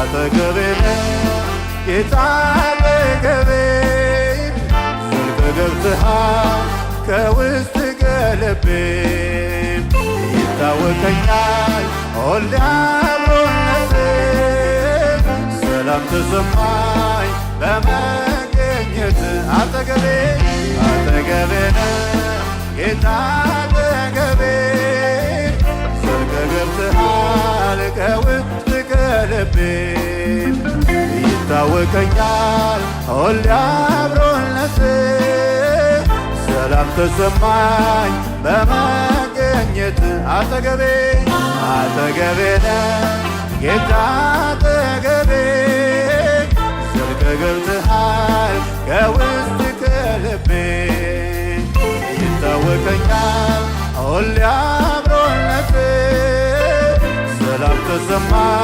አጠገቤ ጌታ አጠገቤ ዘልቀ ገብተሃል ከውስጥ ከልቤ ይታወቀኛል ሁሌ አብሮነትህ ሰላም ተሰማኝ በመገኘት አጠገቤ ጌታ አጠገቤ ዘልቀ ገብተሃል ከውስጥ ከልቤ ይታወቀኛል ሁሌ አብሮነትህ ሰላም ተሰማኝ በመገኘት አጠገቤ ጌታ አጠገቤ ዘልቀ ገብተሃል ከውስጥ ከልቤ ይታወቀኛል ሁሌ አብሮነትህ ሰላም ተሰማኝ